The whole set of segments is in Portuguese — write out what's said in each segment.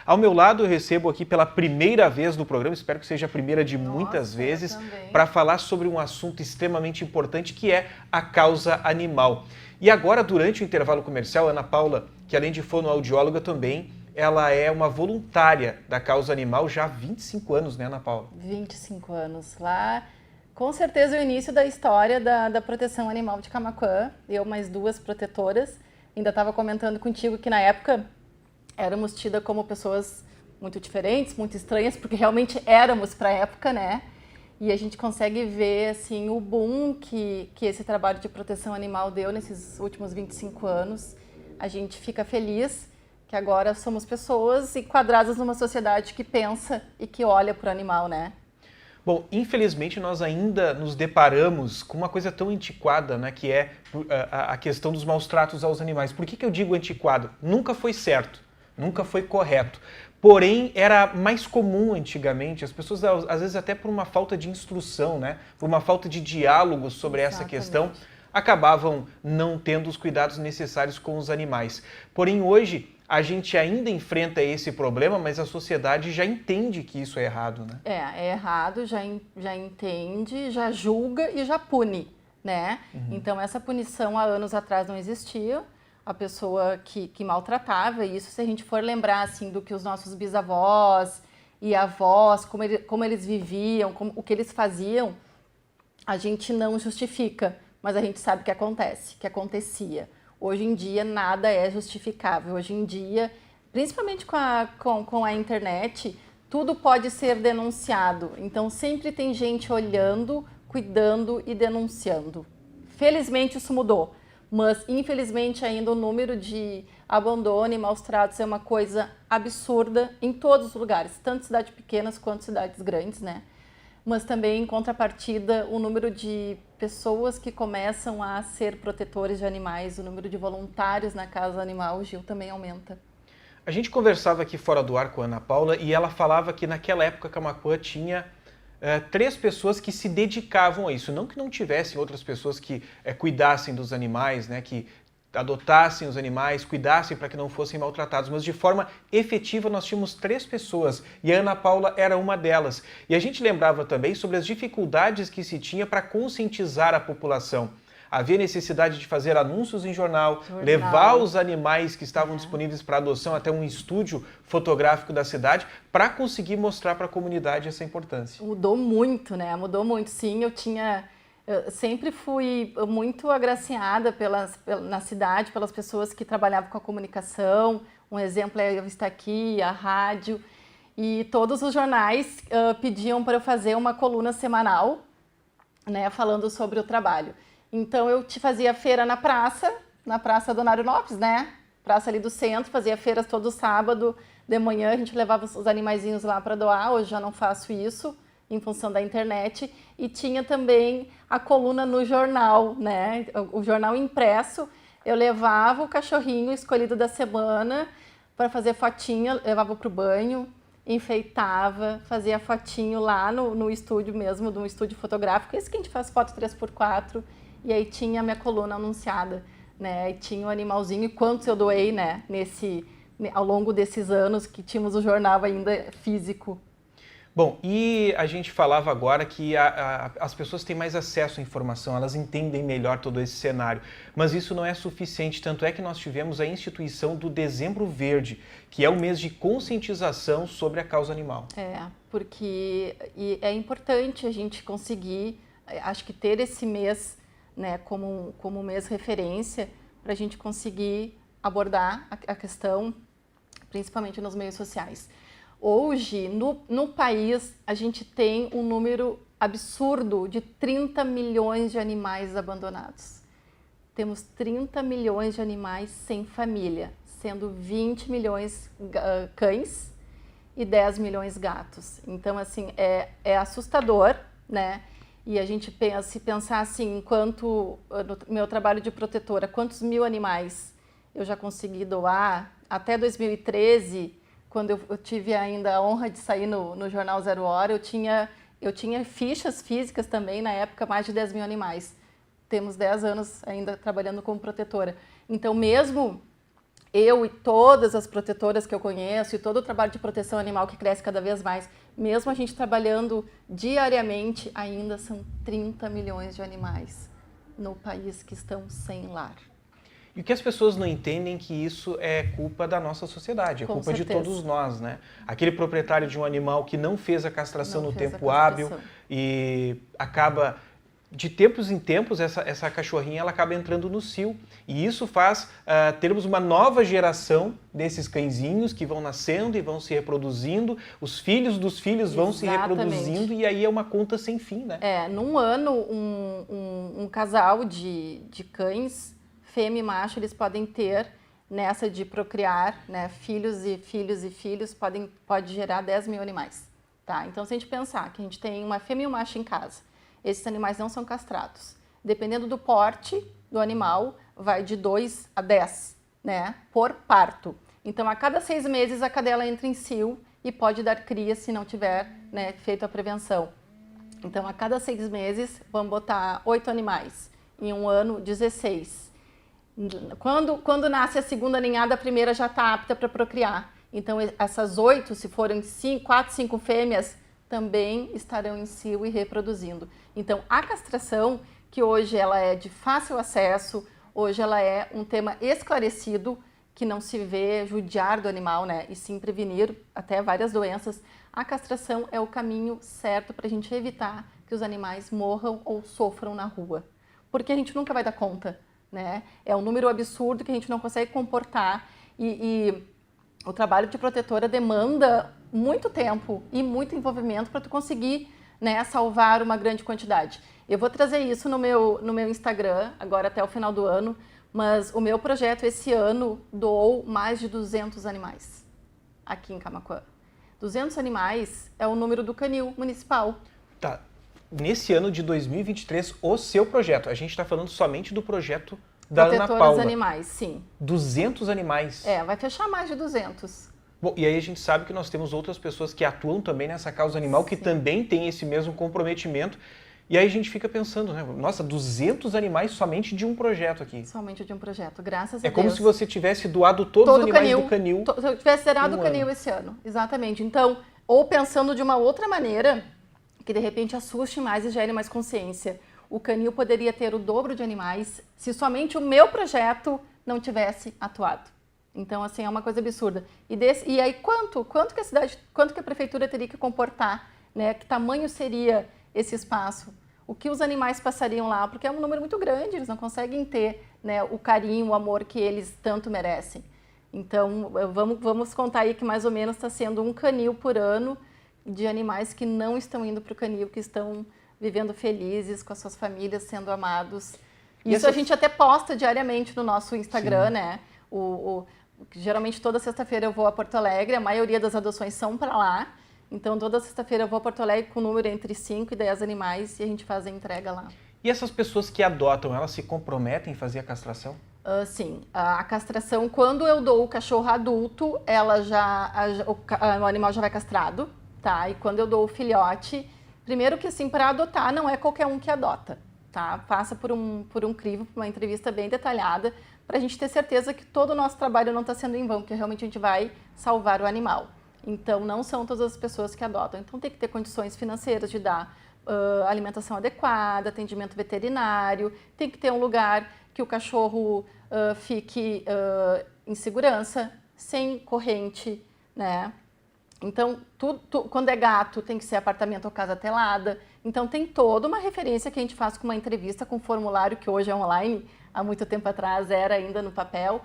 Ao meu lado eu recebo aqui pela primeira vez no programa, espero que seja a primeira de muitas vezes, para falar sobre um assunto extremamente importante que é a causa animal. E agora, durante o intervalo comercial, Ana Paula, que além de fonoaudióloga também, ela é uma voluntária da causa animal já há 25 anos, né, Ana Paula? 25 anos. Lá, com certeza, o início da história da proteção animal de Camaquã. Eu mais 2 protetoras. Ainda estava comentando contigo que na época éramos tidas como pessoas muito diferentes, muito estranhas, porque realmente éramos para a época, né? E a gente consegue ver assim, o boom que esse trabalho de proteção animal deu nesses últimos 25 anos. A gente fica feliz que agora somos pessoas enquadradas numa sociedade que pensa e que olha para o animal, né? Bom, infelizmente nós ainda nos deparamos com uma coisa tão antiquada, né, que é a questão dos maus tratos aos animais. Por que eu digo antiquado? Nunca foi certo, nunca foi correto. Porém, era mais comum antigamente, as pessoas, às vezes até por uma falta de instrução, né, por uma falta de diálogo sobre essa questão, acabavam não tendo os cuidados necessários com os animais. Porém, hoje, a gente ainda enfrenta esse problema, mas a sociedade já entende que isso é errado, né? É errado, já entende, já julga e já pune, né? Então, essa punição há anos atrás não existia. A pessoa que maltratava, isso se a gente for lembrar, assim, do que os nossos bisavós e avós, como eles viviam, o que eles faziam, a gente não justifica, mas a gente sabe que acontece, que acontecia. Hoje em dia nada é justificável. Hoje em dia, principalmente com a internet, tudo pode ser denunciado. Então sempre tem gente olhando, cuidando e denunciando. Felizmente isso mudou, mas infelizmente ainda o número de abandono e maus tratos é uma coisa absurda em todos os lugares, tanto cidades pequenas quanto cidades grandes, né? Mas também, em contrapartida, o número de pessoas que começam a ser protetores de animais, o número de voluntários na Casa Animal, Gil, também aumenta. A gente conversava aqui fora do ar com a Ana Paula e ela falava que naquela época Camaquã tinha 3 pessoas que se dedicavam a isso. Não que não tivessem outras pessoas que cuidassem dos animais, né, que adotassem os animais, cuidassem para que não fossem maltratados, mas de forma efetiva nós tínhamos 3 pessoas e a Ana Paula era uma delas. E a gente lembrava também sobre as dificuldades que se tinha para conscientizar a população. Havia necessidade de fazer anúncios em jornal, levar os animais que estavam disponíveis para adoção até um estúdio fotográfico da cidade para conseguir mostrar para a comunidade essa importância. Mudou muito, né? Mudou muito. Sim, eu sempre fui muito agraciada na cidade, pelas pessoas que trabalhavam com a comunicação. Um exemplo é eu estar aqui, a rádio. E todos os jornais pediam para eu fazer uma coluna semanal, né, falando sobre o trabalho. Então eu te fazia feira na Praça Donário Lopes, né? Praça ali do centro, fazia feiras todo sábado de manhã, a gente levava os animaizinhos lá para doar. Hoje já não faço isso, em função da internet. E tinha também a coluna no jornal, né? O jornal impresso, eu levava o cachorrinho escolhido da semana para fazer fotinha, levava para o banho, enfeitava, fazia fotinho lá no estúdio mesmo, no estúdio fotográfico, esse que a gente faz foto 3x4, e aí tinha a minha coluna anunciada, né? E tinha o animalzinho e quantos eu doei, né? Ao longo desses anos que tínhamos o jornal ainda físico. Bom, e a gente falava agora que as pessoas têm mais acesso à informação, elas entendem melhor todo esse cenário, mas isso não é suficiente, tanto é que nós tivemos a instituição do Dezembro Verde, que é o mês de conscientização sobre a causa animal. Porque é importante a gente conseguir, acho que ter esse mês, né, como mês referência, para a gente conseguir abordar a questão, principalmente nos meios sociais. Hoje, no país, a gente tem um número absurdo de 30 milhões de animais abandonados. Temos 30 milhões de animais sem família, sendo 20 milhões cães e 10 milhões gatos. Então, assim, é assustador, né? E a gente se pensar assim, enquanto no meu trabalho de protetora, quantos mil animais eu já consegui doar. Até 2013, quando eu tive ainda a honra de sair no Jornal Zero Hora, eu tinha fichas físicas também, na época, mais de 10 mil animais. Temos 10 anos ainda trabalhando como protetora. Então, mesmo eu e todas as protetoras que eu conheço e todo o trabalho de proteção animal que cresce cada vez mais, mesmo a gente trabalhando diariamente, ainda são 30 milhões de animais no país que estão sem lar. E o que as pessoas não entendem é que isso é culpa da nossa sociedade, é Com culpa de certeza. todos nós, né? Aquele proprietário de um animal que não fez a castração Não no fez a tempo castração. hábil e acaba, de tempos em tempos, essa cachorrinha ela acaba entrando no cio. E isso faz termos uma nova geração desses cãezinhos que vão nascendo e vão se reproduzindo, os filhos dos filhos vão se reproduzindo e aí é uma conta sem fim, né? Num ano, um casal de cães, fêmea e macho, eles podem ter, nessa de procriar, né, filhos e filhos e filhos, pode gerar 10 mil animais, tá? Então, se a gente pensar que a gente tem uma fêmea e um macho em casa, esses animais não são castrados. Dependendo do porte do animal, vai de 2 a 10, né, por parto. Então, a cada 6 meses, a cadela entra em cio e pode dar cria se não tiver, né, feito a prevenção. Então, a cada 6 meses, vamos botar 8 animais. Em um ano, 16. Quando nasce a segunda ninhada, a primeira já está apta para procriar. Então, essas 8, se forem 4, 5 fêmeas, também estarão em cio e reproduzindo. Então, a castração, que hoje ela é de fácil acesso, hoje ela é um tema esclarecido, que não se vê judiar do animal, né? E sim prevenir até várias doenças. A castração é o caminho certo para a gente evitar que os animais morram ou sofram na rua. Porque a gente nunca vai dar conta, né? É um número absurdo que a gente não consegue comportar e o trabalho de protetora demanda muito tempo e muito envolvimento para tu conseguir, né, salvar uma grande quantidade. Eu vou trazer isso no meu Instagram, agora até o final do ano, mas o meu projeto esse ano doou mais de 200 animais aqui em Camaquã. 200 animais é o número do canil municipal. Tá. Nesse ano de 2023, o seu projeto, a gente está falando somente do projeto da Ana Protetoras Paula. animais, sim. 200 animais. Vai fechar mais de 200. Bom, e aí a gente sabe que nós temos outras pessoas que atuam também nessa causa animal, que também têm esse mesmo comprometimento. E aí a gente fica pensando, né? Nossa, 200 animais somente de um projeto aqui. Somente de um projeto, graças a Deus. É como se você tivesse doado todos os animais do canil. Se eu tivesse zerado o canil esse ano, exatamente. Então, ou pensando de uma outra maneira, que de repente assuste mais e gere mais consciência. O canil poderia ter o dobro de animais se somente o meu projeto não tivesse atuado. Então, assim, é uma coisa absurda. E aí, quanto que a prefeitura teria que comportar, né? Que tamanho seria esse espaço? O que os animais passariam lá? Porque é um número muito grande, eles não conseguem ter, né, o carinho, o amor que eles tanto merecem. Então, vamos contar aí que mais ou menos está sendo um canil por ano de animais que não estão indo para o canil, que estão vivendo felizes com as suas famílias, sendo amados. Isso a gente até posta diariamente no nosso Instagram, sim, né? Geralmente toda sexta-feira eu vou a Porto Alegre, a maioria das adoções são para lá. Então toda sexta-feira eu vou a Porto Alegre com um número entre 5 e 10 animais e a gente faz a entrega lá. E essas pessoas que adotam, elas se comprometem em fazer a castração? Sim, a castração, quando eu dou o cachorro adulto, o animal já vai castrado, tá? E quando eu dou o filhote, primeiro que assim, para adotar não é qualquer um que adota, tá? Passa por um crivo, por uma entrevista bem detalhada, para a gente ter certeza que todo o nosso trabalho não está sendo em vão, que realmente a gente vai salvar o animal. Então, não são todas as pessoas que adotam. Então, tem que ter condições financeiras de dar alimentação adequada, atendimento veterinário, tem que ter um lugar que o cachorro fique em segurança, sem corrente, né? Então, quando é gato, tem que ser apartamento ou casa telada. Então, tem toda uma referência que a gente faz com uma entrevista, com um formulário que hoje é online, há muito tempo atrás era ainda no papel,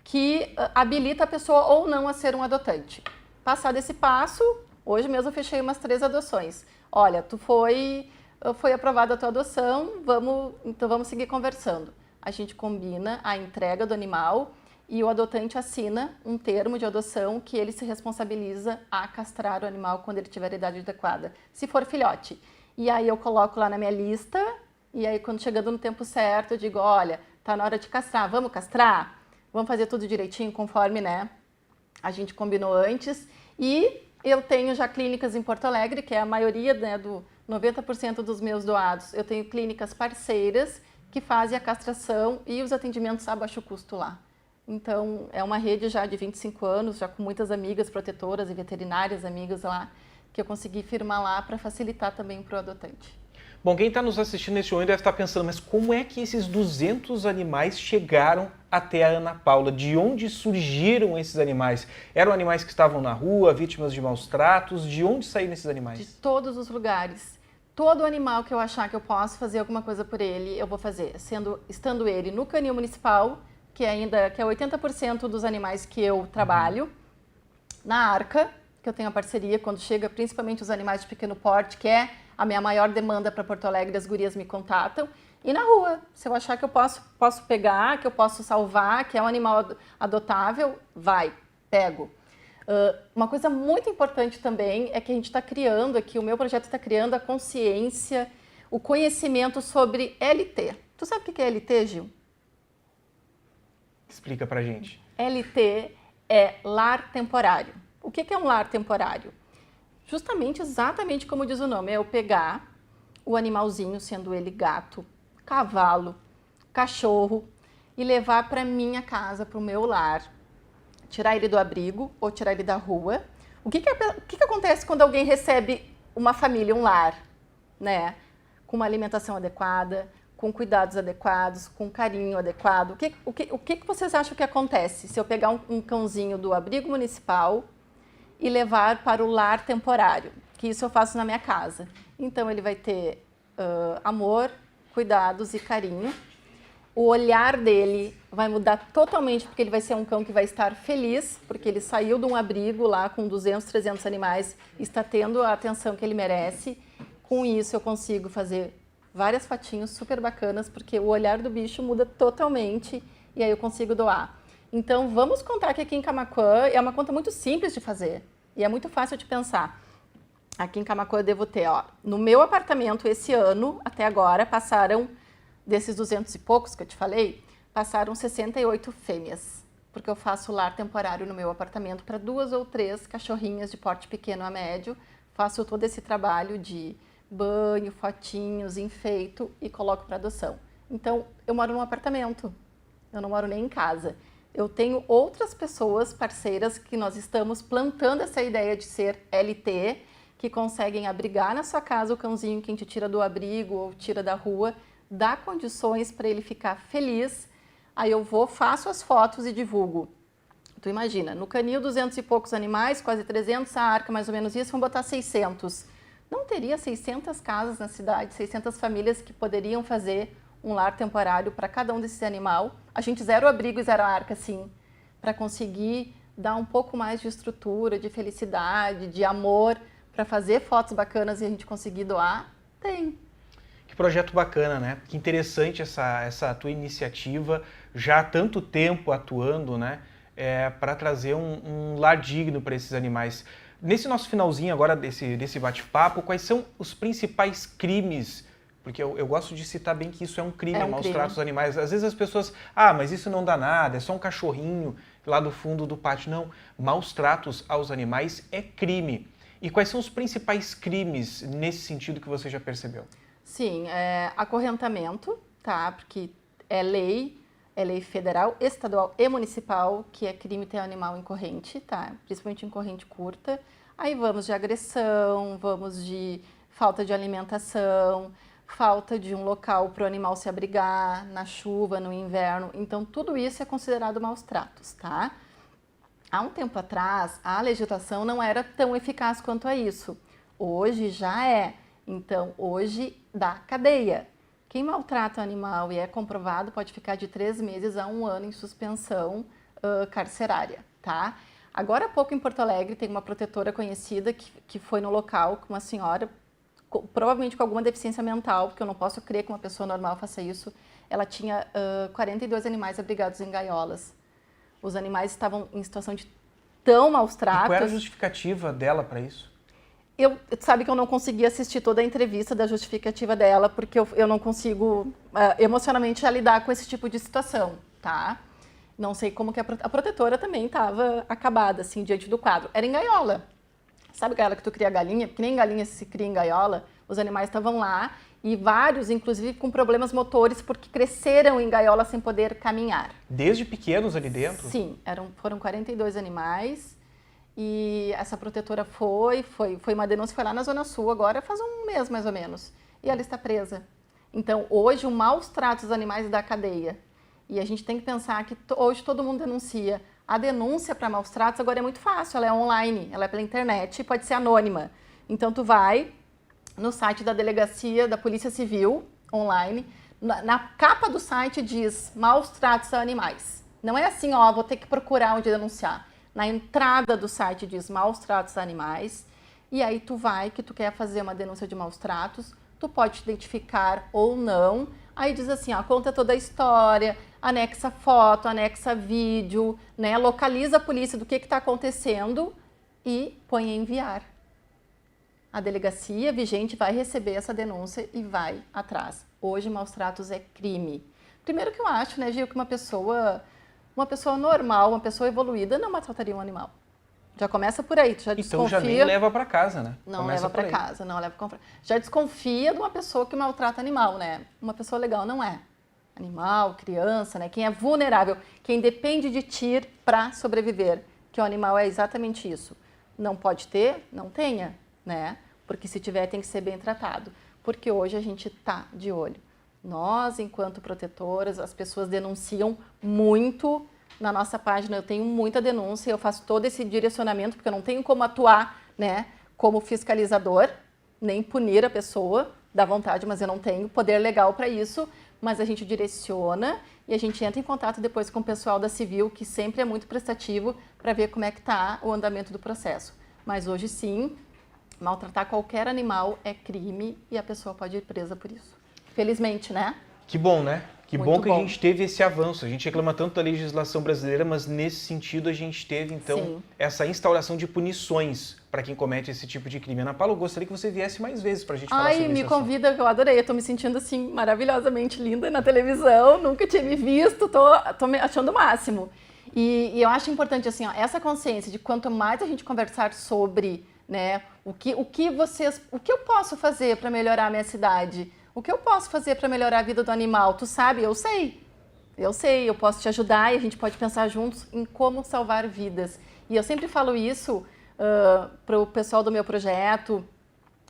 que habilita a pessoa ou não a ser um adotante. Passado esse passo, hoje mesmo eu fechei umas 3 adoções. Olha, foi aprovada a tua adoção, então vamos seguir conversando. A gente combina a entrega do animal e o adotante assina um termo de adoção que ele se responsabiliza a castrar o animal quando ele tiver a idade adequada, se for filhote. E aí eu coloco lá na minha lista, e aí quando chegando no tempo certo eu digo, olha, tá na hora de castrar, vamos castrar? Vamos fazer tudo direitinho conforme, né, a gente combinou antes. E eu tenho já clínicas em Porto Alegre, que é a maioria, né, do 90% dos meus doados. Eu tenho clínicas parceiras que fazem a castração e os atendimentos a baixo custo lá. Então, é uma rede já de 25 anos, já com muitas amigas protetoras e veterinárias, amigas lá, que eu consegui firmar lá para facilitar também para o adotante. Bom, quem está nos assistindo nesse momento deve estar pensando, mas como é que esses 200 animais chegaram até a Ana Paula? De onde surgiram esses animais? Eram animais que estavam na rua, vítimas de maus tratos? De onde saíram esses animais? De todos os lugares. Todo animal que eu achar que eu posso fazer alguma coisa por ele, eu vou fazer. Estando ele no canil municipal, que é 80% dos animais que eu trabalho, na Arca, que eu tenho a parceria, quando chega principalmente os animais de pequeno porte, que é a minha maior demanda para Porto Alegre, as gurias me contatam. E na rua, se eu achar que eu posso pegar, que eu posso salvar, que é um animal adotável, vai, pego. Uma coisa muito importante também é que a gente está criando aqui, o meu projeto está criando a consciência, o conhecimento sobre LT. Tu sabe o que é LT, Gil? Explica pra gente. LT é lar temporário. O que é um lar temporário? Justamente, exatamente como diz o nome, é eu pegar o animalzinho, sendo ele gato, cavalo, cachorro, e levar para minha casa, para o meu lar, tirar ele do abrigo ou tirar ele da rua. O que acontece quando alguém recebe uma família, um lar, né? Com uma alimentação adequada, com cuidados adequados, com carinho adequado. O que vocês acham que acontece se eu pegar um cãozinho do abrigo municipal e levar para o lar temporário? Que isso eu faço na minha casa. Então ele vai ter amor, cuidados e carinho. O olhar dele vai mudar totalmente, porque ele vai ser um cão que vai estar feliz, porque ele saiu de um abrigo lá com 200, 300 animais, está tendo a atenção que ele merece. Com isso eu consigo fazer várias fotinhos super bacanas, porque o olhar do bicho muda totalmente e aí eu consigo doar. Então vamos contar que aqui em Camaquã é uma conta muito simples de fazer e é muito fácil de pensar. Aqui em Camaquã eu devo ter, no meu apartamento esse ano, até agora, passaram, desses 200 e poucos que eu te falei, passaram 68 fêmeas, porque eu faço lar temporário no meu apartamento para 2 ou 3 cachorrinhas de porte pequeno a médio, faço todo esse trabalho de banho, fotinhos, enfeito e coloco para adoção. Então, eu moro num apartamento, eu não moro nem em casa. Eu tenho outras pessoas, parceiras, que nós estamos plantando essa ideia de ser LT, que conseguem abrigar na sua casa o cãozinho que a gente tira do abrigo ou tira da rua, dá condições para ele ficar feliz. Aí eu vou, faço as fotos e divulgo. Tu imagina, no canil 200 e poucos animais, quase 300, a Arca mais ou menos isso, vão botar 600. Não teria 600 casas na cidade, 600 famílias que poderiam fazer um lar temporário para cada um desses animais. A gente zero abrigo e zero Arca, sim, para conseguir dar um pouco mais de estrutura, de felicidade, de amor, para fazer fotos bacanas e a gente conseguir doar. Tem. Que projeto bacana, né? Que interessante essa tua iniciativa, já há tanto tempo atuando, né? Para trazer um lar digno para esses animais. Nesse nosso finalzinho agora desse bate-papo, quais são os principais crimes? Porque eu gosto de citar bem que isso é um crime, maus tratos aos animais. Às vezes as pessoas, mas isso não dá nada, é só um cachorrinho lá do fundo do pátio. Não, maus tratos aos animais é crime. E quais são os principais crimes nesse sentido que você já percebeu? Sim, acorrentamento, tá? Porque é lei federal, estadual e municipal, que é crime ter animal em corrente, tá? Principalmente em corrente curta. Aí vamos de agressão, vamos de falta de alimentação, falta de um local para o animal se abrigar, na chuva, no inverno. Então, tudo isso é considerado maus tratos, tá? Há um tempo atrás, a legislação não era tão eficaz quanto a isso. Hoje já é. Então, hoje dá cadeia. Quem maltrata o animal e é comprovado pode ficar de 3 meses a 1 ano em suspensão carcerária, tá? Agora há pouco em Porto Alegre tem uma protetora conhecida que foi no local com uma senhora, provavelmente com alguma deficiência mental, porque eu não posso crer que uma pessoa normal faça isso. Ela tinha 42 animais abrigados em gaiolas. Os animais estavam em situação de tão maus tratos. E qual era a justificativa dela para isso? Sabe que eu não consegui assistir toda a entrevista da justificativa dela, porque eu não consigo emocionalmente lidar com esse tipo de situação, tá? Não sei como que a protetora também estava acabada, assim, diante do quadro. Era em gaiola. Sabe gaiola que tu cria galinha? Porque nem galinha se cria em gaiola. Os animais estavam lá e vários, inclusive, com problemas motores porque cresceram em gaiola sem poder caminhar. Desde pequenos ali dentro? Sim, foram 42 animais e essa protetora foi uma denúncia, foi lá na Zona Sul, agora faz um mês mais ou menos, e ela está presa. Então, hoje, o maus tratos dos animais da cadeia. E a gente tem que pensar que hoje todo mundo denuncia. A denúncia para maus tratos agora é muito fácil, ela é online, ela é pela internet, pode ser anônima. Então, tu vai no site da delegacia da Polícia Civil, online, na capa do site diz maus tratos a animais. Não é assim, ó, vou ter que procurar onde denunciar. Na entrada do site diz maus tratos a animais, e aí tu vai, que tu quer fazer uma denúncia de maus tratos, tu pode te identificar ou não. Aí diz assim, ó, conta toda a história, anexa foto, anexa vídeo, né? Localiza a polícia do que está acontecendo e põe em enviar. A delegacia vigente vai receber essa denúncia e vai atrás. Hoje, maus tratos é crime. Primeiro que eu acho, né, Gil, que uma pessoa normal, uma pessoa evoluída não maltrataria um animal. Já começa por aí, tu já desconfia. Então já nem leva para casa, né? Não leva para casa, não leva para... Já desconfia de uma pessoa que maltrata animal, né? Uma pessoa legal não é. Animal, criança, né? Quem é vulnerável, quem depende de ti para sobreviver, que o animal é exatamente isso. Não pode ter, não tenha, né? Porque se tiver tem que ser bem tratado. Porque hoje a gente tá de olho. Nós, enquanto protetoras, as pessoas denunciam muito. Na nossa página eu tenho muita denúncia, eu faço todo esse direcionamento, porque eu não tenho como atuar, né, como fiscalizador, nem punir a pessoa, dá vontade, mas eu não tenho poder legal para isso, mas a gente direciona e a gente entra em contato depois com o pessoal da Civil, que sempre é muito prestativo para ver como é que está o andamento do processo. Mas hoje sim, maltratar qualquer animal é crime e a pessoa pode ir presa por isso. Felizmente, né? Que bom, né? Que Muito bom que bom. a gente teve esse avanço. A gente reclama tanto da legislação brasileira, mas nesse sentido a gente teve, então, Sim. essa instauração de punições para quem comete esse tipo de crime. Ana Paula, eu gostaria que você viesse mais vezes para a gente falar sobre isso. Ai, me convida, que eu adorei. Eu tô me sentindo, assim, maravilhosamente linda na televisão. Nunca tinha me visto, tô me achando o máximo. E eu acho importante, assim, ó, essa consciência de quanto mais a gente conversar sobre, né, o que eu posso fazer para melhorar a minha cidade? O que eu posso fazer para melhorar a vida do animal? Tu sabe? Eu sei, eu posso te ajudar e a gente pode pensar juntos em como salvar vidas. E eu sempre falo isso para o pessoal do meu projeto.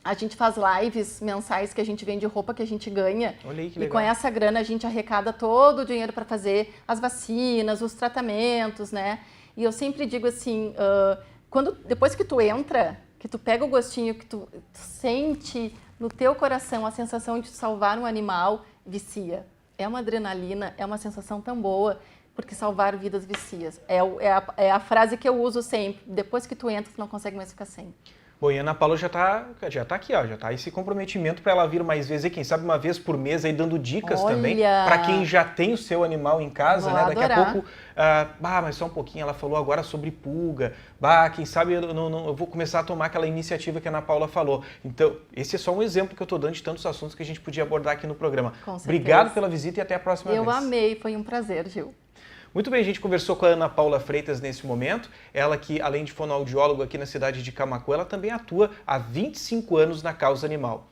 A gente faz lives mensais que a gente vende roupa que a gente ganha. Olha aí, que e legal. com essa grana a gente arrecada todo o dinheiro para fazer as vacinas, os tratamentos, né? E eu sempre digo assim, depois que tu entra, que tu pega o gostinho, que tu sente no teu coração a sensação de salvar um animal, vicia. É uma adrenalina, é uma sensação tão boa, porque salvar vidas vicia. É a frase que eu uso sempre. Depois que tu entra, tu não consegue mais ficar sem. Bom, e a Ana Paula já tá aqui, ó, já tá esse comprometimento para ela vir mais vezes, e quem sabe uma vez por mês aí dando dicas também para quem já tem o seu animal em casa, Vou né? Daqui adorar. a pouco, mas só um pouquinho, ela falou agora sobre pulga, quem sabe eu vou começar a tomar aquela iniciativa que a Ana Paula falou. Então, esse é só um exemplo que eu tô dando de tantos assuntos que a gente podia abordar aqui no programa. Com certeza. Obrigado pela visita e até a próxima vez. Eu amei, foi um prazer, Gil. Muito bem, a gente conversou com a Ana Paula Freitas nesse momento. Ela que, além de fonoaudióloga aqui na cidade de Camaquã, ela também atua há 25 anos na causa animal.